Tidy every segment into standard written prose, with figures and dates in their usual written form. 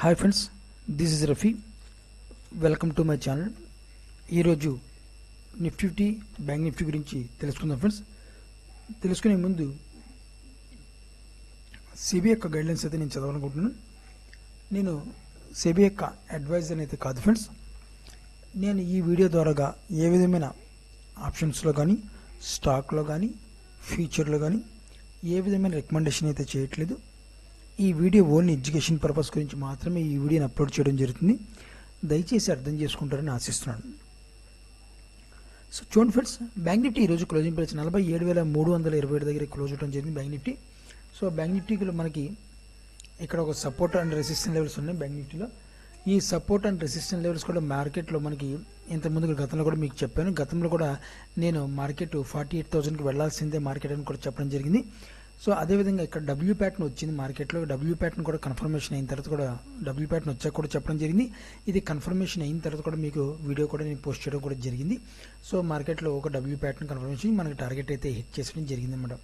Hi friends, this is Rafi. Welcome to my channel. ఈరోజు Nifty bank Nifty గురించి తెలుసుకుందాం friends. తెలుసుకునే ముందు సెబీ యొక్క గైడ్లైన్స్ అయితే నేను చదవాలనుకుంటున్నాను. నేను సెబీ యొక్క అడ్వైజర్ అయితే కాదు ఫ్రెండ్స్. నేను ఈ వీడియో ద్వారాగా ఏ విధమైన ఆప్షన్స్లో కానీ, స్టాక్లో కానీ, ఫ్యూచర్లో కానీ ఏ విధమైన రికమెండేషన్ అయితే చేయట్లేదు. ఈ వీడియో ఓన్లీ ఎడ్యుకేషన్ పర్పస్ గురించి మాత్రమే ఈ వీడియోని అప్లోడ్ చేయడం జరుగుతుంది. దయచేసి అర్థం చేసుకుంటారని ఆశిస్తున్నాను. సో చూడండి ఫ్రెండ్స్, బ్యాంక్ నిఫ్టీ ఈరోజు క్లోజింగ్ ప్రైస్ 47,327 దగ్గర క్లోజ్ అవడం జరిగింది బ్యాంక్ నిఫ్టీ. సో బ్యాంక్ నిఫ్టీలో మనకి ఇక్కడ ఒక సపోర్ట్ అండ్ రెసిస్టెన్స్ లెవెల్స్ ఉన్నాయి బ్యాంక్ నిఫ్టీలో. ఈ సపోర్ట్ అండ్ రెసిస్టెన్స్ లెవెల్స్ కూడా మార్కెట్లో మనకి ఇంతకుముందు గతంలో కూడా మీకు చెప్పాను. గతంలో కూడా నేను మార్కెట్ 48,000కి వెళ్లాల్సిందే మార్కెట్ అని కూడా చెప్పడం జరిగింది. సో అదేవిధంగా ఇక్కడ డబ్ల్యూ ప్యాటర్న్ వచ్చింది మార్కెట్లో. డబ్ల్యూ ప్యాటర్న్ కూడా కన్ఫర్మేషన్ అయిన తర్వాత కూడా డబ్ల్యూ ప్యాటర్న్ వచ్చాక కూడా చెప్పడం జరిగింది. ఇది కన్ఫర్మేషన్ అయిన తర్వాత కూడా మీకు వీడియో కూడా నేను పోస్ట్ చేయడం కూడా జరిగింది. సో మార్కెట్లో ఒక డబ్ల్యూ ప్యాటర్న్ కన్ఫర్మేషన్ మనకి టార్గెట్ అయితే హిట్ చేసడం జరిగింది అన్నమాట.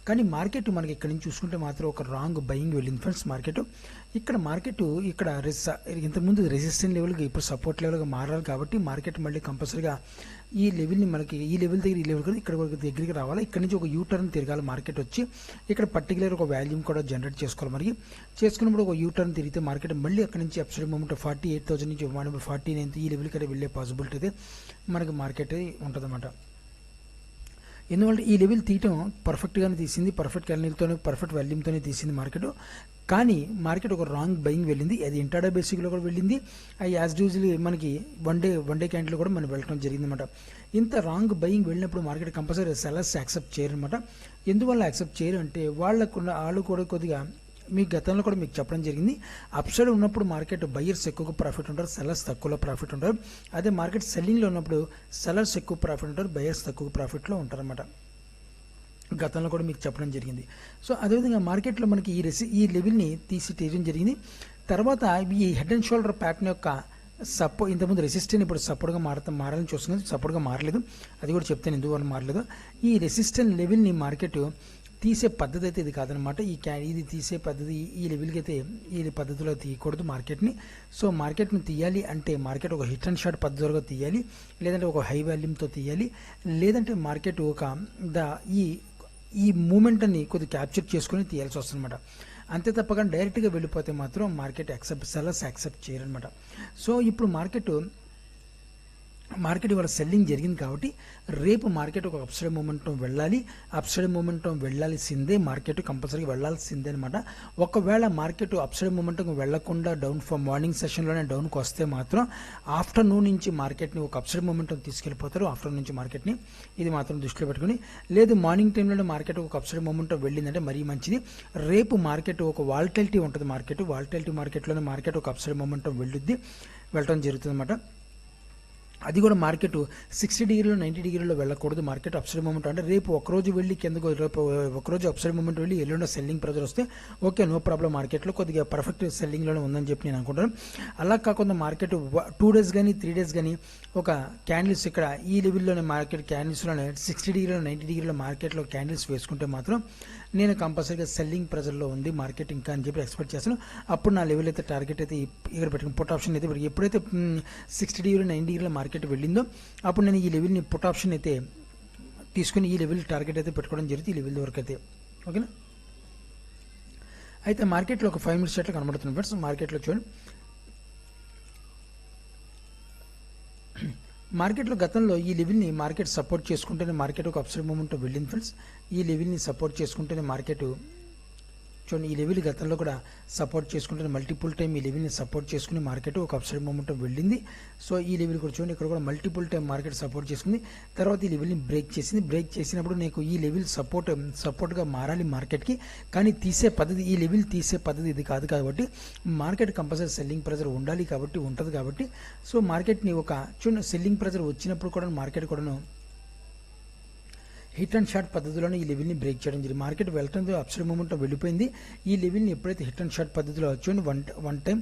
కానీ మార్కెట్ మనకి ఇక్కడ నుంచి చూసుకుంటే మాత్రం ఒక రాంగ్ బయింగ్ వెళ్ళింది ఫ్రెండ్స్. మార్కెట్ ఇక్కడ ఇంతకుముందు రెసిస్టెన్స్ లెవెల్గా ఇప్పుడు సపోర్ట్ లెవెల్గా మారాలి. కాబట్టి మార్కెట్ మళ్ళీ కంపల్సరీగా ఈ లెవెల్ని మనకి ఈ లెవెల్ దగ్గర ఈ లెవెల్ కూడా ఇక్కడ దగ్గరికి రావాలి. ఇక్కడ నుంచి ఒక యూ టర్న్ తిరగాలి మార్కెట్ వచ్చి. ఇక్కడ పర్టికులర్ ఒక వాల్యూమ్ కూడా జనరేట్ చేసుకోవాలి. మరి చేసుకున్నప్పుడు ఒక యూ టర్న్ తిరిగితే మార్కెట్ మళ్ళీ అక్కడ నుంచి అప్సైడ్ మూమెంట్ 48,000 నుంచి 49 ఈ లెవెల్కి వెళ్ళే పాసిబిలిటీ అయితే మనకి మార్కెట్ ఉంటుంది అన్నమాట. ఎందుకంటే ఈ లెవెల్ తీయటం పర్ఫెక్ట్గానే తీసింది, పర్ఫెక్ట్ క్యాండిల్తోనే పర్ఫెక్ట్ వాల్యూమ్తోనే తీసింది మార్కెట్. కానీ మార్కెట్ ఒక రాంగ్ బయింగ్ వెళ్ళింది. అది ఇంటర్డే బేసిక్లో కూడా వెళ్ళింది. అది యాజ్ యూజువల్లీ మనకి వన్ డే క్యాండిల్ కూడా మనం వెళ్ళడం జరిగింది అనమాట. ఇంత రాంగ్ బయింగ్ వెళ్ళినప్పుడు మార్కెట్ కంపల్సరీ సెల్లర్స్ యాక్సెప్ట్ చేయరు అనమాట. ఎందువల్ల యాక్సెప్ట్ చేయరు అంటే వాళ్ళు కూడా కొద్దిగా మీ గతంలో కూడా మీకు చెప్పడం జరిగింది. అప్ సైడ్ ఉన్నప్పుడు మార్కెట్ బయ్యర్స్ ఎక్కువ ప్రాఫిట్ ఉంటారు, సెల్లర్స్ తక్కువలో ప్రాఫిట్ ఉంటారు. అదే మార్కెట్ సెల్లింగ్లో ఉన్నప్పుడు సెల్లర్స్ ఎక్కువ ప్రాఫిట్ ఉంటారు, బయ్యర్స్ తక్కువ ప్రాఫిట్లో ఉంటారన్నమాట. గతంలో కూడా మీకు చెప్పడం జరిగింది. సో అదేవిధంగా మార్కెట్లో మనకి ఈ లెవెల్ని తీయడం జరిగింది. తర్వాత ఈ హెడ్ అండ్ షోల్డర్ ప్యాటర్న్ యొక్క ఇంతకుముందు రెసిస్టెన్స్ ఇప్పుడు సపోర్ట్గా మారాలని చూస్తుంది. సపోర్ట్గా మారలేదు, అది కూడా చెప్తాను ఎందువల్ల మారలేదు. ఈ రెసిస్టెన్స్ లెవెల్ని మార్కెట్ తీసే పద్ధతి అయితే ఇది కాదనమాట. ఇది తీసే పద్ధతి ఈ లెవెల్కి అయితే ఈ పద్ధతిలో తీయకూడదు మార్కెట్ని. సో మార్కెట్ని తీయాలి అంటే మార్కెట్ ఒక హిట్ అండ్ షార్ట్ పద్ధతిలో తీయాలి, లేదంటే ఒక హై వాల్యూమ్తో తీయాలి, లేదంటే మార్కెట్ ఈ మూమెంట్ని కొద్దిగా క్యాప్చర్ చేసుకుని తీయాల్సి వస్తుందన్నమాట. అంతే తప్పగా డైరెక్ట్గా వెళ్ళిపోతే మాత్రం మార్కెట్ సెల్లర్స్ యాక్సెప్ట్ చేయరనమాట. సో ఇప్పుడు మార్కెట్ ఇవాళ సెల్లింగ్ జరిగింది కాబట్టి రేపు మార్కెట్ ఒక అప్సైడ్ మూమెంటం వెళ్ళాలి. అప్సైడ్ మూమెంటం వెళ్ళాల్సిందే, మార్కెట్ కంపల్సరీగా వెళ్ళాల్సిందే అనమాట. ఒకవేళ మార్కెట్ అప్సైడ్ మూమెంటం వెళ్లకుండా మార్నింగ్ సెషన్లోనే డౌన్కి వస్తే మాత్రం ఆఫ్టర్నూన్ నుంచి మార్కెట్ని ఒక అప్సైడ్ మూమెంటం తీసుకెళ్ళిపోతారు. ఆఫ్టర్నూన్ నుంచి మార్కెట్ని ఇది మాత్రం దృష్టిలో పెట్టుకుని, లేదు మార్నింగ్ టైంలోనే మార్కెట్ ఒక అప్సైడ్ మూమెంటం వెళ్ళిందంటే మరీ మంచిది. రేపు మార్కెట్ ఒక వాలటిలిటీ ఉంటుంది. మార్కెట్లోనే మార్కెట్ ఒక అప్సైడ్ మూమెంటం వెళ్ళటం జరుగుతుంది అనమాట. అది కూడా మార్కెట్ 60 డిగ్రీలో 90 డిగ్రీలో వెళ్ళకూడదు. మార్కెట్ అప్సైడ్ మూమెంట్ అంటే రేపు ఒకరోజు వెళ్ళి కిందకు, రేపు ఒకరోజు అప్సైడ్ మూమెంట్ వెళ్ళి ఎల్లుండి సెల్లింగ్ ప్రెజర్ వస్తే ఓకే, నో ప్రాబ్లం, మార్కెట్లో కొద్దిగా పర్ఫెక్ట్ సెల్లింగ్లోనే ఉందని చెప్పి నేను అనుకుంటాను. అలా కాకుండా మార్కెట్ 2 డేస్ కానీ 3 డేస్ కానీ ఒక క్యాండిల్స్ ఇక్కడ ఈ లెవెల్లోనే మార్కెట్ క్యాండిల్స్లోనే 60 డిగ్రీలో 90 డిగ్రీలో మార్కెట్లో క్యాండిల్స్ వేసుకుంటే మాత్రం నేను కంపల్సరీగా సెల్లింగ్ ప్రెజర్లో ఉంది మార్కెట్ ఇంకా అని చెప్పి ఎక్స్పెక్ట్ చేస్తాను. అప్పుడు నా లెవెల్ అయితే టార్గెట్ అయితే ఇక్కడ పెట్టుకుని పుట్ ఆప్షన్ అయితే ఎప్పుడైతే 60 డిగ్రీ 90 డిగ్రీలో మార్కెట్ వెళ్ళిందో అప్పుడు నేను ఈ లెవెల్ని పుట్ ఆప్షన్ అయితే తీసుకుని ఈ లెవెల్ టార్గెట్ అయితే పెట్టుకోవడం జరుగుతుంది. ఈ లెవెల్ వరకు అయితే ఓకేనా. అయితే మార్కెట్లో ఒక 5 మినిట్స్ అట్లా కనబడుతుంది ఫ్రెండ్స్. మార్కెట్లో చూడండి, మార్కెట్లో గతంలో ఈ లెవెల్ని మార్కెట్ సపోర్ట్ చేసుకుంటేనే మార్కెట్ ఒక అప్సైడ్ మూమెంట్ వెళ్ళింది ఫ్రెండ్స్. ఈ లెవెల్ని సపోర్ట్ చేసుకుంటేనే మార్కెట్ చూడండి, ఈ లెవెల్ గతంలో కూడా సపోర్ట్ చేసుకుంటే మల్టిపుల్ టైం ఈ లెవెల్ని సపోర్ట్ చేసుకుని మార్కెట్ ఒక అప్సైడ్ మూమెంట్ వెళ్ళింది. సో ఈ లెవెల్ కూడా చూడండి, ఇక్కడ కూడా మల్టిపుల్ టైం మార్కెట్ సపోర్ట్ చేసుకుంది. తర్వాత ఈ లెవెల్ని బ్రేక్ చేసింది. బ్రేక్ చేసినప్పుడు నీకు ఈ లెవెల్ సపోర్ట్గా మారాలి మార్కెట్కి. కానీ ఈ లెవెల్ తీసే పద్ధతి ఇది కాదు. కాబట్టి మార్కెట్ కంపల్సరీ సెల్లింగ్ ప్రెజర్ ఉంటుంది కాబట్టి సో మార్కెట్ని ఒక చూడండి, సెల్లింగ్ ప్రెజర్ వచ్చినప్పుడు కూడా మార్కెట్ కూడాను హిట్ అండ్ షార్ట్ పద్ధతిలోనే ఈ లెవెల్ని బ్రేక్ చేయడం జరిగింది. మార్కెట్ వెళ్ళటంతో అప్సైడ్ మూమెంట్ వెళ్ళిపోయింది. ఈ లెవెల్ని ఎప్పుడైతే హిట్ అండ్ షార్ట్ పద్ధతిలో చూడండి, 1 టైం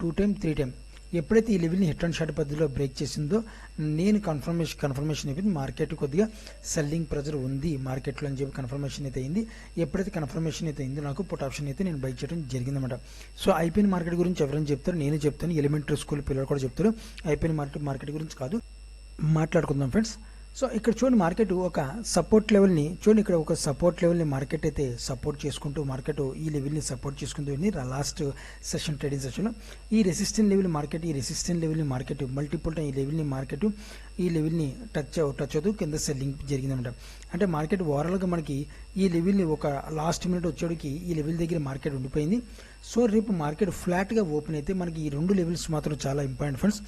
2 టైం 3 టైం ఎప్పుడైతే ఈ లెవెల్ని హిట్ అండ్ షార్ట్ పద్ధతిలో బ్రేక్ చేసిందో నేను కన్ఫర్మేషన్ అయిపోయింది, మార్కెట్ కొద్దిగా సెల్లింగ్ ప్రెజర్ ఉంది మార్కెట్లో అని చెప్పి కన్ఫర్మేషన్ అయితే అయింది. ఎప్పుడైతే కన్ఫర్మేషన్ అయితే అయిందో నాకు పుట్ ఆప్షన్ అయితే నేను బై చేయడం జరిగిందన్నమాట. సో ఐపీఎన్ మార్కెట్ గురించి ఎవరైనా చెప్తారు, నేను చెప్తాను, ఎలిమెంటరీ స్కూల్ పిల్లలు కూడా చెప్తారు. ఐపీఎన్ మార్కెట్ గురించి కాదు, మాట్లాడుకుందాం ఫ్రెండ్స్. సో ఇక్కడ చూడండి, మార్కెట్ ఒక సపోర్ట్ లెవెల్ని చూడండి, ఇక్కడ ఒక సపోర్ట్ లెవెల్ని మార్కెట్ అయితే సపోర్ట్ చేసుకుంటూ మార్కెట్ ఈ లెవెల్ని సపోర్ట్ చేసుకుంటూ లాస్ట్ సెషన్ ట్రేడింగ్ సెషన్లో ఈ రెసిస్టెంట్ లెవెల్ని మార్కెట్ మల్టిపుల్ టైం ఈ లెవెల్ని టచ్ అవుతూ కింద సెల్లింగ్ జరిగిందన్నమాట. అంటే మార్కెట్ ఓవరాల్గా మనకి ఈ లెవెల్ని ఒక లాస్ట్ మినిట్ వచ్చేటికి ఈ లెవెల్ దగ్గర మార్కెట్ ఉండిపోయింది. సో రేపు మార్కెట్ ఫ్లాట్గా ఓపెన్ అయితే మనకి ఈ రెండు లెవెల్స్ మాత్రం చాలా ఇంపార్టెంట్ ఫ్రెండ్స్.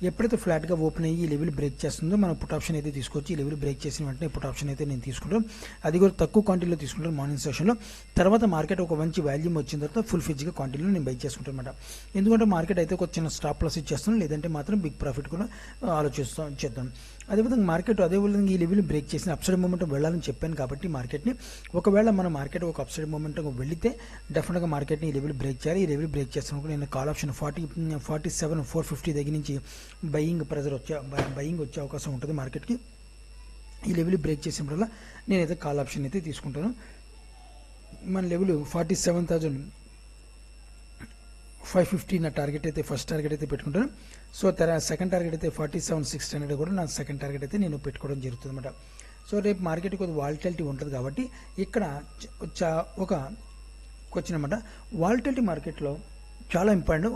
ఎప్పుడైతే ఫ్లాట్గా ఓపెన్ అయ్యి ఈ లెవెల్ బ్రేక్ చేస్తుందో మనం పుట్ ఆప్షన్ అయితే తీసుకోవచ్చు. ఈ లెవెల్ బ్రేక్ చేసిన వెంటనే పుట్ ఆప్షన్ అయితే నేను తీసుకుంటాను, అది కూడా తక్కువ క్వాంటిటీలో తీసుకుంటాను మార్నింగ్ సెషన్లో. తర్వాత మార్కెట్ ఒక మంచి వాల్యూమ్ వచ్చిన తర్వాత ఫుల్ ఫిజ్గా క్వాంటిటీలో నేను బై చేసుకుంటాను అనమాట. ఎందుకంటే మార్కెట్ అయితే ఒక చిన్న స్టాప్ లాస్ ఇచ్చేస్తాను, లేదంటే మాత్రం బిగ్ ప్రాఫిట్ కూడా చేద్దాం. అదేవిధంగా ఈ లెవెల్ బ్రేక్ చేసిన అప్సైడ్ మూమెంట్ వెళ్ళాలని చెప్పాను కాబట్టి మార్కెట్ని ఒకవేళ మన మార్కెట్ ఒక అప్సైడ్ మూమెంట్ వెళితే డెఫినెట్గా మార్కెట్ని ఈ లెవెల్ బ్రేక్ చేయాలి. ఈ లెవెల్ బ్రేక్ చేస్తున్నప్పుడు నేను కాల్ ఆప్షన్ 47,450 దగ్గర నుంచి బయింగ్ వచ్చే అవకాశం ఉంటుంది మార్కెట్కి. ఈ లెవెల్ బ్రేక్ చేసినప్పుడల్లా నేనైతే కాల్ ఆప్షన్ అయితే తీసుకుంటాను. మన లెవెల్ 47,550 నా టార్గెట్ అయితే ఫస్ట్ టార్గెట్ అయితే పెట్టుకుంటాను. సో సెకండ్ టార్గెట్ అయితే 47,600 కూడా నా సెకండ్ టార్గెట్ అయితే నేను పెట్టుకోవడం జరుగుతుంది అనమాట. సో రేపు మార్కెట్ కొద్దిగా వాలిటాలిటీ ఉంటుంది కాబట్టి ఇక్కడ ఒక క్వశ్చన్ అనమాట. వాలిటాలిటీ మార్కెట్లో చాలా ఇంపార్టెంట్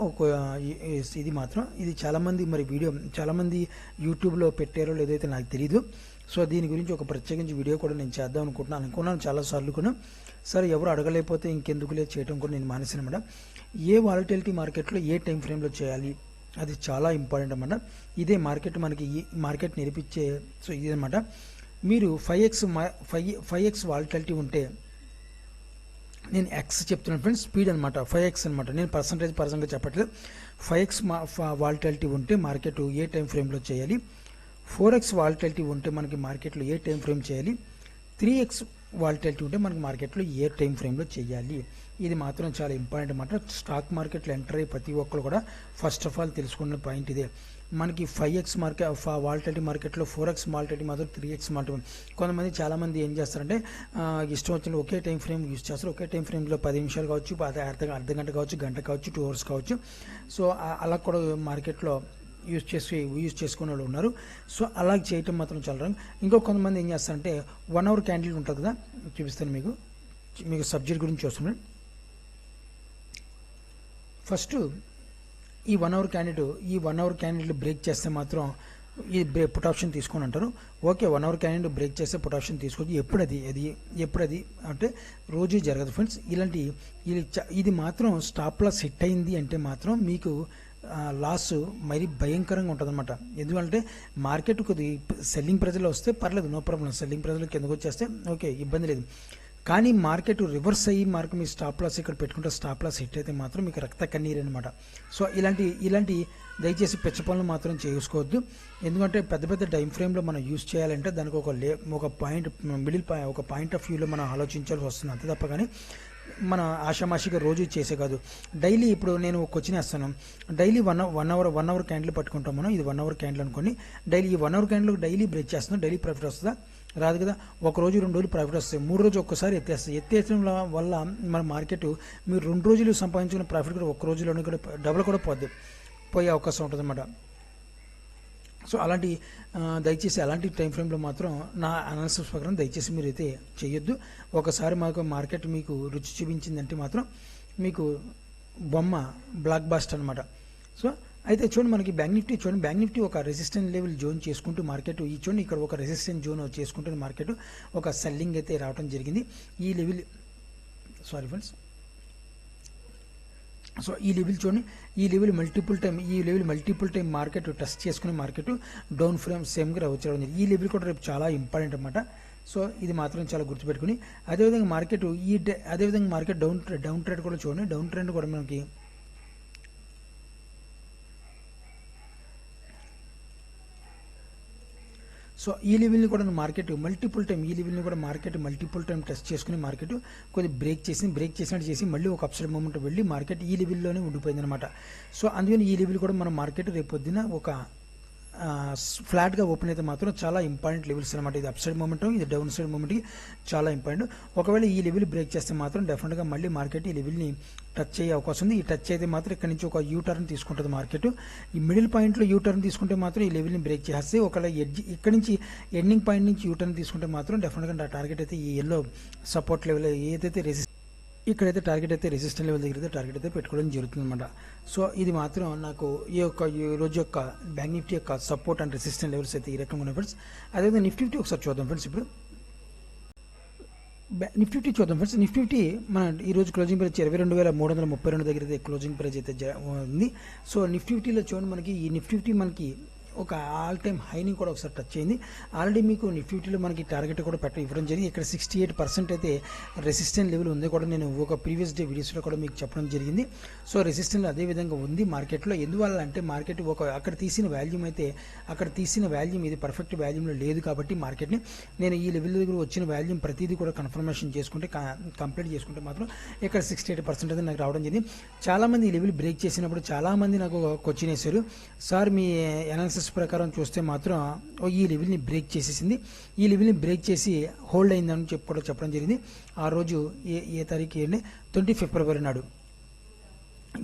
ఇది చాలామంది యూట్యూబ్లో పెట్టారో లేదైతే నాకు తెలియదు. సో దీని గురించి ఒక ప్రత్యేకించి వీడియో కూడా నేను చేద్దాం అనుకున్నాను చాలాసార్లు కూడా. సరే ఎవరు అడగలేకపోతే ఇంకెందుకు లేదు చేయడం కూడా నేను మానేసాను అన్నమాట. ఏ వాలిటాలిటీ మార్కెట్లో ఏ టైం ఫ్రేమ్లో చేయాలి అది చాలా ఇంపార్టెంట్ అన్నమాట. ఇదే మనకి ఈ మార్కెట్ నేర్పించే ఇదన్నమాట. మీరు 5x వాలిటాలిటీ ఉంటే నేను ఎక్స్ చెప్తున్నాను ఫ్రెండ్స్, స్పీడ్ అనమాట 5x అనమాట. నేను పర్సంటేజ్ చెప్పట్లేదు. 5x వాలిటాలిటీ ఉంటే మార్కెట్ ఏ టైం ఫ్రేమ్లో చేయాలి, 4x వాలిటాలిటీ ఉంటే మనకి మార్కెట్లో ఏ టైం ఫ్రేమ్ చేయాలి, 3x వాలిటాలిటీ ఉంటే మనకి మార్కెట్లో ఏ టైం ఫ్రేమ్లో చేయాలి, ఇది మాత్రం చాలా ఇంపార్టెంట్ అన్నమాట. స్టాక్ మార్కెట్లో ఎంటర్ అయ్యి ప్రతి ఒక్కరు కూడా ఫస్ట్ ఆఫ్ ఆల్ తెలుసుకున్న పాయింట్ ఇదే. మనకి 5x వాలిటాలిటీ మార్కెట్లో 4x వాలిటాలిటీ మాత్రం 3x వాలిటాలిటీ. కొంతమంది చాలామంది ఏం చేస్తారంటే ఇష్టం వచ్చిన ఒకే టైం ఫ్రేమ్ యూజ్ చేస్తారు. ఒకే టైం ఫ్రేమ్లో 10 నిమిషాలు కావచ్చు, అర్ధ గంట కావచ్చు, గంట కావచ్చు, 2 hours కావచ్చు. సో అలా కూడా మార్కెట్లో యూజ్ చేసుకునే వాళ్ళు ఉన్నారు. సో అలా చేయటం మాత్రం చాలా రాంగ్. కొంతమంది ఏం చేస్తారంటే 1 hour క్యాండిల్ ఉంటుంది కదా, చూపిస్తాను మీకు సబ్జెక్ట్ గురించి వస్తున్నాను. ఫస్ట్ ఈ 1 hour క్యాండిల్ బ్రేక్ చేస్తే మాత్రం ఈ పుట్ ఆప్షన్ తీసుకొని అంటారు. ఓకే, 1 hour క్యాండిల్ బ్రేక్ చేస్తే పుట్ ఆప్షన్ తీసుకోవచ్చు. ఎప్పుడది అంటే రోజు జరగదు ఫ్రెండ్స్. ఇది మాత్రం స్టాప్ లాస్ హిట్ అయింది అంటే మాత్రం మీకు లాస్ మరి భయంకరంగా ఉంటుంది అనమాట. ఎందుకంటే మార్కెట్ కొద్ది సెల్లింగ్ ప్రెజర్లో వస్తే పర్లేదు, నో ప్రాబ్లం. సెల్లింగ్ ప్రెజర్లో కిందకు వచ్చేస్తే ఓకే, ఇబ్బంది లేదు. కానీ మార్కెట్ రివర్స్ అయ్యి మీ స్టాప్ లాస్ ఇక్కడ పెట్టుకుంటే స్టాప్ లాస్ హిట్ అయితే మాత్రం మీకు రక్త కన్నీరు అనమాట. సో ఇలాంటి దయచేసి పిచ్చ పనులు మాత్రం చేసుకోవద్దు. ఎందుకంటే పెద్ద టైం ఫ్రేమ్లో మనం యూజ్ చేయాలంటే దానికి ఒక పాయింట్ ఆఫ్ వ్యూలో మనం ఆలోచించాల్సి వస్తుంది, అంతే తప్ప కానీ మన ఆషామాషిగా రోజు చేసే కాదు. డైలీ ఇప్పుడు నేను ఒక క్వశ్చన్ వేస్తాను, డైలీ వన్ అవర్ క్యాండిల్ పట్టుకుంటాం మనం. ఇది 1 hour క్యాండిల్ అనుకోండి. డైలీ ఈ 1 hour క్యాండిల్ డైలీ బ్రేక్ చేస్తున్నాం, డైలీ ప్రాఫిట్ వస్తుందా? రాదు కదా. ఒక రోజు 2 రోజులు ప్రాఫిట్ వస్తాయి, 3 రోజు ఒక్కసారి ఎత్తేసడం వల్ల మన మార్కెట్ మీరు 2 రోజులు సంపాదించిన ప్రాఫిట్ కూడా ఒక్క రోజులోనే కూడా డబుల్ కూడా పోయే అవకాశం ఉంటుంది అన్నమాట. సో దయచేసి అలాంటి టైం ఫ్రేమ్లో మాత్రం నా అనాలిసిస్ ప్రకారం దయచేసి మీరు అయితే చేయొద్దు. ఒకసారి మార్కెట్ మీకు రుచి చూపించిందంటే మాత్రం మీకు బొమ్మ బ్లాక్ బాస్ట్ అనమాట. సో అయితే చూడండి, మనకి బ్యాంక్ నిఫ్టీ ఒక రెసిస్టెంట్ లెవెల్ జోన్ చేసుకుంటూ మార్కెట్ ఇక్కడ ఒక రెసిస్టెంట్ జోన్ చేసుకుంటూ మార్కెట్ ఒక సెల్లింగ్ అయితే రావడం జరిగింది. ఈ లెవెల్ చూడండి, ఈ level multiple time market test చేసుకుని మార్కెట్ డౌన్ ఫ్రేమ్ సేమ్గా వచ్చేయడం జరిగింది. ఈ లెవెల్ కూడా రేపు చాలా ఇంపార్టెంట్ అనమాట. సో ఇది మాత్రం చాలా గుర్తుపెట్టుకుని, అదేవిధంగా మార్కెట్ డౌన్ ట్రెండ్ కూడా చూడండి. డౌన్ ట్రెండ్ కూడా మనకి సో ఈ లెవెల్ని కూడా market multiple time multiple time test చేసుకుని మార్కెట్ కొద్దిగా బ్రేక్ చేసినట్టు చేసి మళ్ళీ ఒక అప్సైడ్ మూమెంట్ వెళ్ళి మార్కెట్ ఈ లెవెల్లోనే ఉండిపోయింది అనమాట. సో అందుకని ఈ లెవెల్ కూడా మన మార్కెట్ రేపు పొద్దున ఒక ఫ్లాట్గా ఓపెన్ అయితే మాత్రం చాలా ఇంపార్టెంట్ లెవెల్స్ అనమాట. ఇది అప్ సైడ్ మూమెంట్, ఇది డౌన్ సైడ్ మూమెంట్కి చాలా ఇంపార్టెంట్. ఒకవేళ ఈ లెవెల్ బ్రేక్ చేస్తే మాత్రం డెఫినెట్గా మళ్ళీ మార్కెట్ ఈ లెవెల్ని టచ్ అయ్యే అవకాశం ఉంది. ఈ టచ్ అయితే మాత్రం ఇక్కడ నుంచి ఒక యూటర్న్ తీసుకుంటుంది మార్కెట్. ఈ మిడిల్ పాయింట్లో యూటర్న్ తీసుకుంటే మాత్రం ఈ లెవెల్ని బ్రేక్ చేస్తే, ఒకవేళ ఇక్కడ నుంచి ఎండింగ్ పాయింట్ నుంచి యూటర్న్ తీసుకుంటే మాత్రం డెఫినెట్గా టార్గెట్ అయితే ఈ ఎల్లో సపోర్ట్ లెవెల్ ఏదైతే ఇక్కడైతే టార్గెట్ అయితే రెసిస్టెంట్ లెవెల్ దగ్గర అయితే టార్గెట్ అయితే పెట్టుకోవడం జరుగుతుంది అనమాట. సో ఇది మాత్రం నాకు ఈ రోజు యొక్క బ్యాంక్ నిఫ్టీ యొక్క సపోర్ట్ అండ్ రెసిస్టెంట్ లెవెల్స్ అయితే ఈ రకంగా ఉన్నాయి ఫ్రెండ్స్. అదేవిధంగా నిఫ్టీ ఒకసారి చూద్దాం ఫ్రెండ్స్. ఇప్పుడు నిఫ్టీ చూద్దాం ఫ్రెండ్స్. నిఫ్టీ మన ఈ రోజు క్లోజింగ్ ప్రైస్ 22,332 దగ్గర అయితే క్లోజింగ్ ప్రైస్ అయితే ఉంది. సో నిఫ్టీలో చూడండి, మనకి ఈ నిఫ్టీ మనకి ఒక ఆల్ టైమ్ హైని కూడా ఒకసారి టచ్ అయింది. ఆల్రెడీ మీకు నిఫ్టీలో మనకి టార్గెట్ కూడా ఇవ్వడం జరిగింది. ఇక్కడ 68% అయితే రెసిస్టెంట్ లెవెల్ ఉంది కూడా నేను ఒక ప్రీవియస్ డే వీడియోస్లో కూడా మీకు చెప్పడం జరిగింది. సో రెసిస్టెంట్ అదే విధంగా ఉంది మార్కెట్లో. ఎందువల్ల అంటే మార్కెట్ అక్కడ తీసిన వాల్యూమ్ ఇది పర్ఫెక్ట్ వాల్యూమ్లో లేదు కాబట్టి మార్కెట్ని నేను ఈ లెవెల్ దగ్గర వచ్చిన వాల్యూమ్ ప్రతిదీ కూడా కన్ఫర్మేషన్ చేసుకుంటే కంప్లీట్ చేసుకుంటే మాత్రం ఇక్కడ 68% అయితే నాకు రావడం జరిగింది. చాలామంది ఈ లెవెల్ బ్రేక్ చేసినప్పుడు చాలామంది నాకు క్వశ్చన్ వేశారు, సార్ మీ అనాలిసిస్ ప్రకారం చూస్తే మాత్రం ఈ లెవెల్ని బ్రేక్ చేసేసింది, ఈ లెవెల్ని బ్రేక్ చేసి హోల్డ్ అయిందని చెప్పడం జరిగింది. ఆ రోజు ఏ తారీఖు ఏంటి 20 ఫిబ్రవరి నాడు,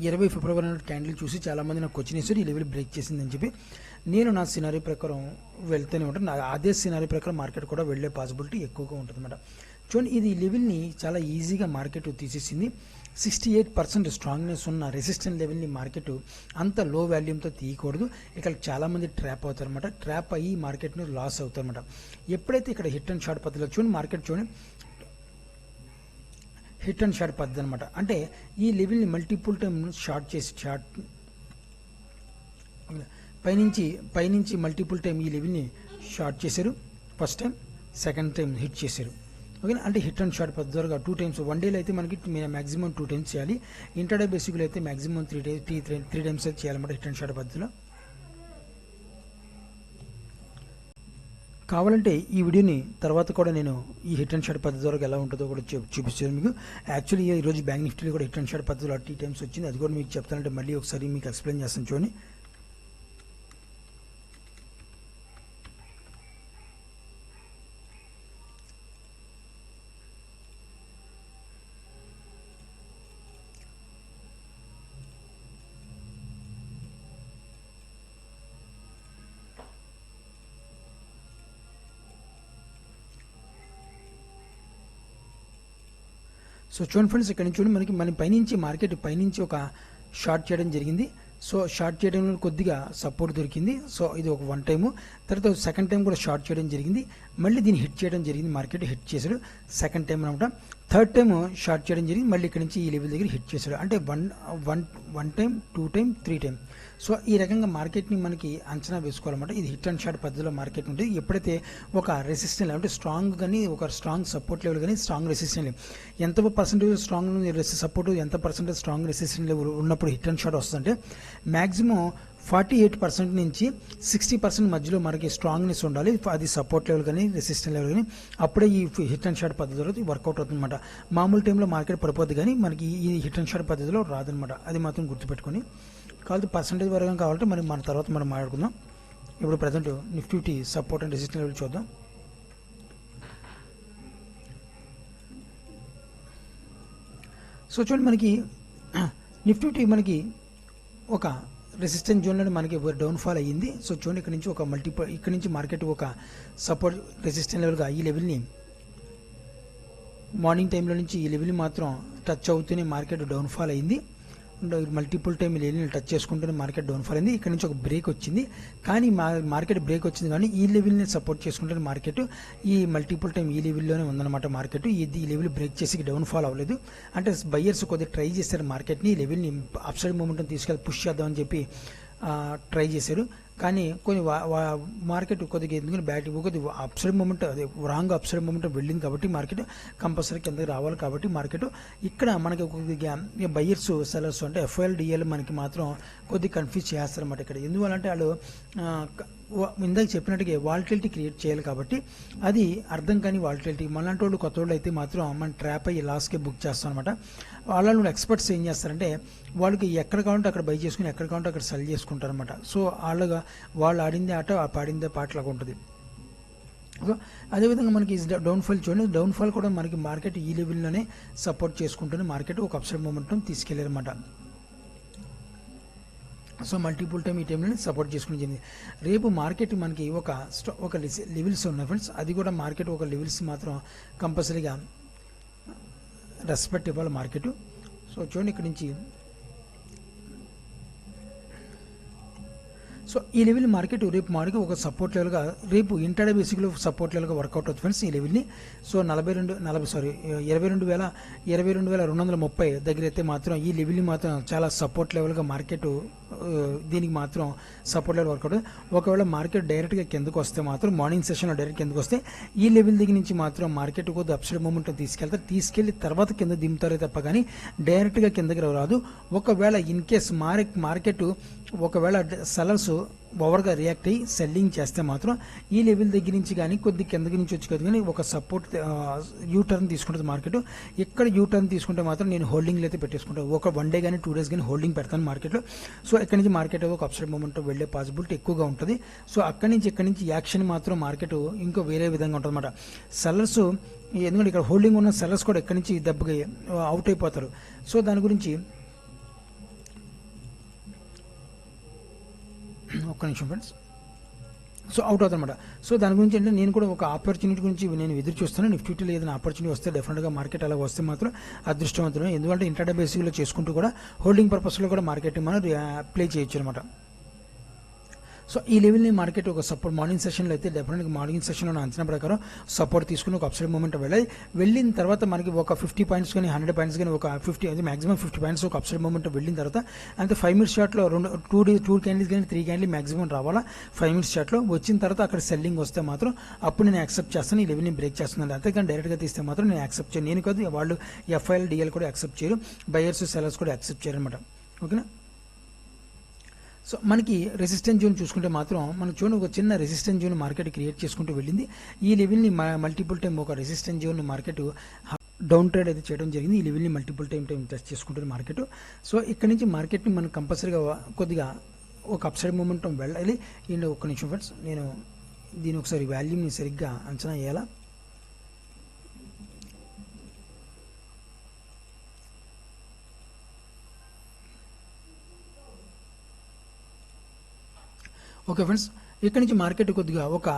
20 ఫిబ్రవరి నాడు క్యాండిల్ చూసి చాలామంది నాకు క్వశ్చన్ వేశారు ఈ లెవెల్ బ్రేక్ చేసిందని చెప్పి. నేను నా సినారీ ప్రకారం వెళ్తూనే ఉంటాను. అదే సినారీ ప్రకారం మార్కెట్ కూడా వెళ్ళే పాసిబిలిటీ ఎక్కువగా ఉంటుందన్నమాట. చూడండి, ఇది లెవెల్ని చాలా ఈజీగా మార్కెట్ తీసేసింది. 68% స్ట్రాంగ్నెస్ ఉన్న రెసిస్టెంట్ లెవెల్ని మార్కెట్ అంత లో వాల్యూమ్తో తీయకూడదు. ఇక్కడ చాలామంది ట్రాప్ అవుతారనమాట. ట్రాప్ అయ్యి మార్కెట్ని లాస్ అవుతారనమాట. ఎప్పుడైతే ఇక్కడ హిట్ అండ్ షార్ట్ పద్ధతిలో చూడండి, మార్కెట్ చూడండి హిట్ అండ్ షార్ట్ పద్ధతి అనమాట. అంటే ఈ లెవెల్ని మల్టిపుల్ టైం పైనుంచి మల్టిపుల్ టైం ఈ లెవెల్ని షార్ట్ చేశారు. First time, second time hit చేశారు. ఓకేనా, అంటే హిట్ అండ్ షార్ట్ పద్ధతి ద్వారా 2 టైమ్స్, వన్ డేలో అయితే మనకి మ్యాక్సిమం 2 టైమ్స్ చేయాలి. ఇంటర్డే బేసిక్లో అయితే మ్యాక్సిమం 3 టైమ్స్ అయితే చేయాలన్నమాట హిట్ అండ్ షార్ట్ పద్ధతిలో. కావాలంటే ఈ వీడియోని తర్వాత కూడా నేను ఈ హిట్ అండ్ షార్ట్ పద్ధతి ద్వారా ఎలా ఉంటుందో కూడా చూపిస్తాను మీకు. యాక్చువల్లీ ఈరోజు బ్యాంక్ నిఫ్టీలో కూడా హిట్ అండ్ షార్ట్ పద్ధతిలో 3 టైమ్స్ వచ్చింది. అది కూడా మీకు చెప్తానంటే మళ్ళీ ఒకసారి మీకు ఎక్స్ప్లెయిన్ చేస్తాను చూడండి. సో చూడండి ఫ్రెండ్స్, ఇక్కడ నుంచి చూడండి మన మార్కెట్ పైనుంచి ఒక షార్ట్ చేయడం జరిగింది. సో షార్ట్ చేయడంలో కొద్దిగా సపోర్ట్ దొరికింది. సో ఇది ఒక 1 టైము. తర్వాత సెకండ్ టైం కూడా షార్ట్ చేయడం జరిగింది. మళ్ళీ దీన్ని హిట్ చేయడం జరిగింది. మార్కెట్ హిట్ చేశాడు సెకండ్ టైం అనమాట. థర్డ్ టైం షార్ట్ చేయడం జరిగింది. మళ్ళీ ఇక్కడ నుంచి ఈ లెవెల్ దగ్గర హిట్ చేశాడు. అంటే one time, 2 time, 3 time. So ఈ రకంగా మార్కెట్ని మనకి అంచనా వేసుకోవాలన్నమాట. ఇది హిట్ అండ్ షార్ట్ పద్ధతిలో మార్కెట్ ఉంటుంది. ఎప్పుడైతే ఒక రెసిస్టెంట్ అంటే స్ట్రాంగ్ కానీ ఒక స్ట్రాంగ్ సపోర్ట్ లెవెల్ కానీ స్ట్రాంగ్ రెసిస్టెంట్ లెవెల్ ఎంత పర్సెంటేజ్ స్ట్రాంగ్ సపోర్ట్, ఎంత పర్సెంటేజ్ స్ట్రాంగ్ రెసిస్టెంట్ లెవెల్ ఉన్నప్పుడు హిట్ అండ్ షార్ట్ వస్తుందంటే మ్యాక్సిమం 48% నుంచి 60% మధ్యలో మనకి స్ట్రాంగ్నెస్ ఉండాలి. అది సపోర్ట్ లెవెల్ కానీ రెసిస్టెంట్ లెవెల్ కానీ, అప్పుడే ఈ హిట్ అండ్ షార్ట్ పద్ధతిలో వర్కౌట్ అవుతుందన్నమాట. మామూలు టైంలో మార్కెట్ పడిపోద్ది కానీ మనకి ఈ హిట్ అండ్ షార్ట్ పద్ధతిలో రాదనమాట. అది మాత్రం గుర్తుపెట్టుకొని కాదు పర్సెంటేజ్ వరకు కావాలంటే మన తర్వాత మనం మాట్లాడుకుందాం. ఇప్పుడు present Nifty support and resistant level చూద్దాం. సో చూడండి, మనకి నిఫ్టీ మనకి ఒక రెసిస్టెన్స్ జోన్లో మనకి డౌన్ఫాల్ అయ్యింది. సో చూడండి, ఇక్కడ నుంచి మార్కెట్ ఒక సపోర్ట్ రెసిస్టెన్స్ లెవెల్గా ఈ లెవెల్ని మార్నింగ్ టైంలో నుంచి ఈ లెవెల్ని మాత్రం టచ్ అవుతూనే మార్కెట్ డౌన్ఫాల్ అయింది. మల్టిపుల్ టైం లెవెల్ని టచ్ చేసుకుంటూనే మార్కెట్ డౌన్ఫాల్ అయింది. ఇక్కడ నుంచి ఒక బ్రేక్ వచ్చింది. కానీ మార్కెట్ బ్రేక్ వచ్చింది కానీ ఈ లెవెల్ని సపోర్ట్ చేసుకుంటే మార్కెట్ ఈ మల్టిపుల్ టైం ఈ లెవెల్లోనే ఉందన్నమాట. మార్కెట్ ఈ లెవెల్ బ్రేక్ చేసి డౌన్ఫాల్ అవ్వలేదు. అంటే బయ్యర్స్ కొద్దిగా ట్రై చేశారు మార్కెట్ని ఈ లెవెల్ని అప్ సైడ్ మూమెంట్ని తీసుకెళ్ళి పుష్ చేద్దామని చెప్పి ట్రై చేశారు. కానీ కొన్ని మార్కెట్ కొద్దిగా ఎందుకంటే కొద్దిగా అప్ సైడ్ మూమెంట్, అదే రాంగ్ అప్ సైడ్ మూమెంట్ వెళ్ళింది కాబట్టి మార్కెట్ కంపల్సరీ కిందకి రావాలి. కాబట్టి మార్కెట్ ఇక్కడ మనకి కొద్దిగా బయ్యర్స్ సెలర్స్ అంటే FIL DL మనకి మాత్రం కొద్దిగా కన్ఫ్యూజ్ చేస్తారన్నమాట. ఇక్కడ ఎందువల్లంటే వాళ్ళు ఇందాక చెప్పినట్టుగా వాలటిలిటీ క్రియేట్ చేయాలి కాబట్టి అది అర్థం కాని వాలటిలిటీ. మనలాంటి వాళ్ళు కొత్త వాళ్ళు అయితే మాత్రం మనం ట్రాప్ అయ్యి లాస్కే బుక్ చేస్తాం అనమాట. వాళ్ళ ఎక్స్పర్ట్స్ ఏం చేస్తారంటే వాళ్ళకి ఎక్కడ కావాలంటే అక్కడ బై చేసుకుని ఎక్కడ కావాలంటే అక్కడ సెల్ చేసుకుంటారు అనమాట. సో వాళ్ళు ఆడిందే ఆట పాడిందే పాటలాగా ఉంటుంది. సో అదేవిధంగా మనకి డౌన్ఫాల్ చూడండి, డౌన్ఫాల్ కూడా మనకి మార్కెట్ ఈ లెవెల్లోనే సపోర్ట్ చేసుకుంటుంది. మార్కెట్ ఒక అప్సైడ్ మూమెంటం తీసుకెళ్ళారన్నమాట. సో మల్టిపుల్ టైం ఈ టైంలోనే సపోర్ట్ చేసుకుని జరిగింది. రేపు మార్కెట్ మనకి ఒక లెవెల్స్ ఉన్నాయి ఫ్రెండ్స్, అది కూడా మార్కెట్ ఒక లెవెల్స్ మాత్రం కంపల్సరీగా రెస్పెక్ట్ ఇవ్వాలి మార్కెట్. సో చూడండి ఇక్కడ నుంచి సో ఈ లెవెల్ మార్కెట్ రేపు మార్కెట్ ఒక సపోర్ట్ లెవెల్గా రేపు ఇంటర్డే బేసిక్లో సపోర్ట్ లెవెల్గా వర్కౌట్ అవుతుంది ఫ్రెండ్స్ ఈ లెవెల్ని. సో 22,230 దగ్గర అయితే మాత్రం ఈ లెవెల్ని మాత్రం చాలా సపోర్ట్ లెవెల్గా మార్కెట్ దీనికి మాత్రం సపోర్ట్ లెవెల్ వర్కౌట్. ఒకవేళ మార్కెట్ డైరెక్ట్గా కిందకు వస్తే మాత్రం మార్నింగ్ సెషన్లో డైరెక్ట్ కిందకు వస్తే ఈ లెవెల్ దగ్గర నుంచి మాత్రం మార్కెట్ కొద్ది అప్సైడ్ మూమెంట్ తీసుకెళ్ళి తర్వాత కింద దింపుతారే తప్ప కానీ డైరెక్ట్గా కిందకి రాదు. ఒకవేళ ఇన్ కేస్ మార్కెట్ ఒకవేళ సెలర్స్ ఓవర్గా రియాక్ట్ అయ్యి సెల్లింగ్ చేస్తే మాత్రం ఈ లెవెల్ దగ్గర నుంచి కానీ కొద్ది కిందకి నుంచి వచ్చి కానీ ఒక సపోర్ట్ యూటర్న్ తీసుకుంటుంది మార్కెట్. ఇక్కడ యూటర్న్ తీసుకుంటే మాత్రం నేను హోల్డింగ్లో అయితే పెట్టేసుకుంటాను. ఒక 1 డే కానీ 2 డేస్ కానీ హోల్డింగ్ పెడతాను మార్కెట్లో. సో ఇక్కడి నుంచి మార్కెట్ ఒక అప్సైడ్ మూమెంట్ వెళ్ళే పాసిబిలిటీ ఎక్కువగా ఉంటుంది. సో ఇక్కడి నుంచి యాక్షన్ మాత్రం మార్కెట్ ఇంకో వేరే విధంగా ఉంటుంది అనమాట. సెల్లర్స్ ఎందుకంటే ఇక్కడ హోల్డింగ్ ఉన్న సెల్లర్స్ కూడా ఇక్కడి నుంచి దెబ్బకి అవుట్ అయిపోతారు. సో దాని గురించి ఒక్క నిమిషం ఫ్రెండ్స్. సో అవుట్ అవుతారన్నమాట. సో దాని గురించి అంటే నేను కూడా ఒక ఆపర్చునిటీ గురించి నేను ఎదురు చూస్తాను. నిఫ్టీలో ఏదైనా ఆపర్చునిటీ వస్తే డెఫినెట్గా మార్కెట్ అలా వస్తే మాత్రం అదృష్టవంతుడు. ఎందుకంటే ఇంటర్డే బేసిక్లో చేసుకుంటూ కూడా హోల్డింగ్ పర్పస్లో కూడా మార్కెట్ మనం ప్లే చేయొచ్చు అనమాట. సో ఈ లెవెల్ని మార్కెట్ ఒక సపోర్ట్ మార్నింగ్ సెషన్లో అయితే డెఫినెట్గా మార్నింగ్ సెషన్లో నా అంచనా ప్రకారం సపోర్ట్ తీసుకుని ఒక అప్సైడ్ మూమెంట్ వెళ్ళిన తర్వాత మనకి ఒక 50 పాయింట్స్ కానీ 100 పాయింట్స్ కానీ ఒక 50 అది మాక్సిమం 50 పాయింట్స్ ఒక అప్సైడ్ మూమెంట్ వెళ్ళిన తర్వాత అంతే 5 మినిట్స్ షార్ట్లో 2 క్యాండిల్స్ కానీ 3 క్యాండిల్ మాక్సిమం రావాలా 5 మినిట్స్ షార్ట్లో. వచ్చిన తర్వాత అక్కడ సెల్లింగ్ వస్తే మాత్రం అప్పుడు నేను యాక్సెప్ట్ చేస్తాను, ఈ లెవెల్ని బ్రేక్ చేస్తున్నాను. అంతేకాని డైరెక్ట్గా తీస్తే మాత్రం నేను యాక్సెప్ట్ చేయను. నేను కాదు వాళ్ళు ఎఫ్ఐఎల్ డిఎల్ కూడా యాక్సెప్ట్ చేయరు, బయర్స్ సెలర్స్ కూడా యాక్సెప్ట్ చేయరు అనమాట. ఓకేనా. సో మనకి రెసిస్టెన్స్ జోన్ చూసుకుంటే మాత్రం మనకు చూడండి ఒక చిన్న రెసిస్టెన్స్ జోన్ మార్కెట్ క్రియేట్ చేసుకుంటూ వెళ్ళింది. ఈ లెవెల్ని మల్టిపుల్ టైం ఒక resistance zone market down trade అయితే చేయడం జరిగింది. ఈ లెవెల్ని మల్టిపుల్ టైం టెస్ట్ చేసుకుంటుంది మార్కెట్. సో ఇక్కడ నుంచి మార్కెట్ని మనం కంపల్సరీగా కొద్దిగా ఒక అప్సైడ్ మూమెంటం వెళ్ళాలి. అండ్ ఒక్క నిమిషం ఫ్రెండ్స్, నేను దీని ఒకసారి వాల్యూమ్ని సరిగ్గా అంచనా వేయాలా. ఓకే ఫ్రెండ్స్, ఇక్కడ నుంచి మార్కెట్ కొద్దిగా ఒక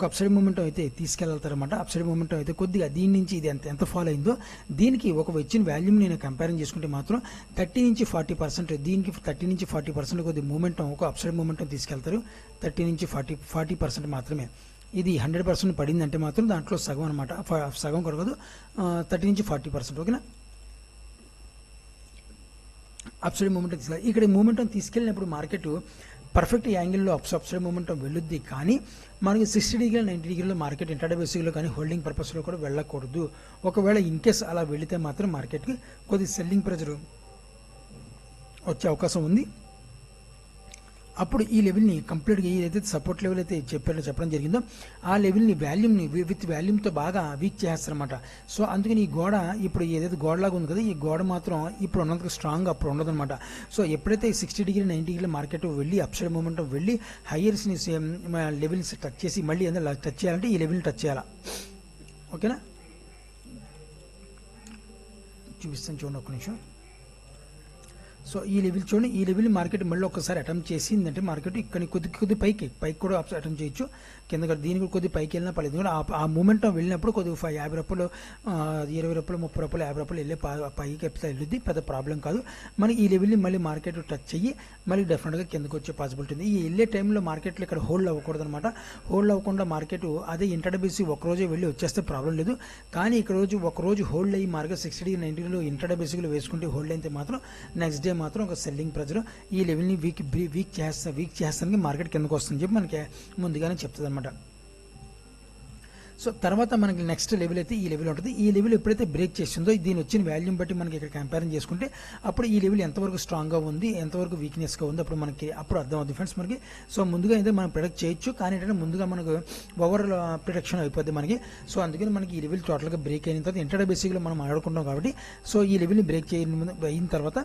అప్సైడ్ మూమెంటం అయితే తీసుకెళ్తారన్నమాట. అప్సైడ్ మూమెంటం అయితే కొద్దిగా దీని నుంచి ఇది ఎంత ఫాలో అయిందో దీనికి ఒక వచ్చిన వాల్యూమ్ నేను కంపేర్ చేసుకుంటే మాత్రం 30 నుంచి 40%, దీనికి 30 నుంచి 40% కొద్ది మూమెంటం ఒక అప్సైడ్ మూమెంటం తీసుకెళ్తారు. 30 నుంచి 40% మాత్రమే. ఇది 100% పడిందంటే మాత్రం దాంట్లో సగం అనమాట, సగం కొరగదు, 30 నుంచి 40%. ఓకేనా. అప్సైడ్ మూమెంటం తీసుకెళ్ళాలి. ఇక్కడ మూమెంటం తీసుకెళ్ళినప్పుడు మార్కెట్ పర్ఫెక్ట్ యాంగిల్లో అప్సైడ్ మూమెంటం వెళ్ళొద్ది, కానీ మనకి 60 డిగ్రీలు 90 డిగ్రీలో మార్కెట్ ఇంటర్డే బేసిక్లో కానీ హోల్డింగ్ పర్పస్లో కూడా వెళ్ళకూడదు. ఒకవేళ ఇన్ కేస్ అలా వెళితే మాత్రం మార్కెట్కి కొద్ది సెల్లింగ్ ప్రెజర్ వచ్చే అవకాశం ఉంది. అప్పుడు ఈ లెవెల్ని కంప్లీట్గా ఏదైతే సపోర్ట్ లెవెల్ అయితే చెప్పడం జరిగిందో ఆ లెవెల్ని విత్ వాల్యూమ్తో బాగా వీక్ చేస్తారన్నమాట. సో అందుకని ఈ గోడ ఇప్పుడు ఏదైతే గోడలాగా ఉంది కదా, ఈ గోడ మాత్రం ఇప్పుడు ఉన్నందుకు స్ట్రాంగ్ అప్పుడు ఉండదన్నమాట. సో ఎప్పుడైతే 60 డిగ్రీ 90 డిగ్రీ మార్కెట్ వెళ్ళి అప్సైడ్ మూమెంట్ వెళ్ళి హైయర్స్ని లెవెల్స్ టచ్ చేసి మళ్ళీ ఏదైనా టచ్ చేయాలంటే ఈ లెవెల్ని టచ్ చేయాలా. ఓకేనా, చూపిస్తాను చూడండి ఒక్క నిమిషం. సో ఈ లెవెల్ చూడండి, ఈ లెవెల్ మార్కెట్ మళ్ళీ ఒకసారి అటెంప్ట్ చేసిందంటే మార్కెట్ ఇక్కడ కొద్ది పైకి కూడా అటెంప్ట్ చేయొచ్చు, కింద దీనికి కూడా కొద్ది పైకి వెళ్ళినా పర్లేదు. ఎందుకంటే ఆ మూమెంట్ వెళ్ళినప్పుడు కొద్దిగా 50 రూపాయలు 20 రూపాయలు 30 రూపాయలు 50 రూపాయలు వెళ్ళే పైకి వెళ్ళిద్ది, పెద్ద ప్రాబ్లం కాదు. మనకి ఈ లెవెల్ని మళ్ళీ మార్కెట్ టచ్ చెయ్యి మళ్ళీ డెఫినెట్గా కిందకు వచ్చే పాసిబిలిటీ ఉంది. ఈ వెళ్ళే టైంలో మార్కెట్లో ఇక్కడ హోల్డ్ అవ్వకూడదు అనమాట. హోల్డ్ అవ్వకుండా మార్కెట్ అదే ఇంటర్డే బేసిక్ ఒకరోజే వెళ్ళి వచ్చేస్తే ప్రాబ్లం లేదు, కానీ ఇక్కడ ఒకరోజు హోల్డ్ అయ్యి మార్కెట్ 60 90లో ఇంటర్డే బేసిక్లో వేసుకుంటే హోల్డ్ అయితే మాత్రం నెక్స్ట్ డే మాత్రం ఒక సెల్లింగ్ ప్రెజర్ ఈ లెవెల్ని వీక్ చేస్తానికి మార్కెట్ కిందకు వస్తుందని చెప్పి మనకి ముందుగానే చెప్తుంది అనమాట. సో తర్వాత మనకి నెక్స్ట్ లెవెల్ అయితే ఈ లెవెల్ ఉంటుంది. ఈ లెవెల్ ఎప్పుడైతే బ్రేక్ చేస్తుందో దీని వచ్చిన వాల్యూమ్ బట్టి మనకి ఇక్కడ కంపేర్ చేసుకుంటే అప్పుడు ఈ లెవెల్ ఎంతవరకు స్ట్రాంగ్గా ఉంది, ఎంతవరకు వీక్నెస్గా ఉంది అప్పుడు మనకి అప్పుడు అర్థం అవుతుంది ఫ్రెండ్స్ మనకి. సో ముందుగా అయితే మనం ప్రొడక్ట్ చేయొచ్చు, కానీ ఏంటంటే ముందుగా మనకు ఓవర్ ప్రొడక్షన్ అయిపోద్ది మనకి. సో అందుకని మనకి ఈ లెవెల్ టోటల్గా బ్రేక్ అయిన తర్వాత ఇంటర్డే బేసిక్లో మనం ఆడుకుంటాం కాబట్టి సో ఈ లెవెల్ని బ్రేక్ అయిన తర్వాత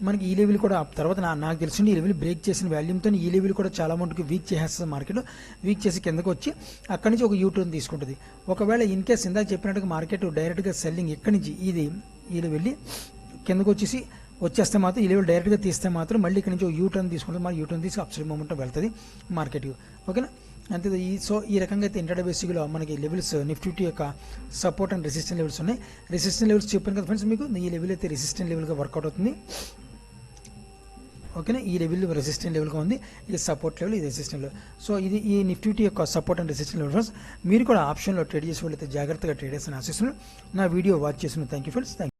మనకి ఈ లెవెల్ కూడా తర్వాత నాకు తెలిసింది ఈ లెవెల్ బ్రేక్ చేసిన వాల్యూమ్తో ఈ లెవెల్ కూడా చాలా మటుకు వీక్ చేసేస్తుంది మార్కెట్. వీక్ చేసి కిందకు వచ్చి అక్కడి నుంచి ఒక యూటర్న్ తీసుకుంటుంది. ఒకవేళ ఇన్ కేస్ ఇందాక చెప్పినట్టుగా మార్కెట్ డైరెక్ట్గా సెల్లింగ్ ఇక్కడి నుంచి ఈ వెళ్ళి కిందకు వచ్చేస్తే మాత్రం ఈ లెవెల్ డైరెక్ట్గా తీస్తే మాత్రం మళ్ళీ ఇక్కడ నుంచి ఒక యూటర్న్ తీసుకుంటుంది. మరి యూటర్న్ తీసి అప్సైడ్ మూమెంట్ వెళ్తుంది మార్కెట్కి. ఓకేనా, అంతే. సో ఈ రకంగా అయితే ఇంటర్డే బేసిక్లో మనకి లెవెల్స్ నిఫ్టీ యొక్క సపోర్ట్ అండ్ రెసిస్టెంట్ లెవెల్స్ ఉన్నాయి. రెసిస్టెంట్ లెవెల్స్ చెప్పాను కదా ఫ్రెండ్స్ మీకు, ఈ లెవెల్ అయితే రెసిస్టెంట్ లెవెల్గా వర్కౌట్ అవుతుంది. ఓకేనా, ఈ లెవెల్ రెసిస్టెంట్ లెవెల్గా ఉంది, ఇది సపోర్ట్ లెవెల్, ఇది రెసిస్టెంట్ లెవెల్. సో ఇది ఈ నిఫ్టీ యొక్క support and resistant level friends. మీరు కూడా ఆప్షన్లో ట్రేడ్ చేసే వాళ్ళైతే జాగ్రత్తగా ట్రేడ్ చేసిన ఆశిస్తున్నాను. నా వీడియో వాచ్ చేసిన థ్యాంక్ యూ ఫ్రెండ్స్.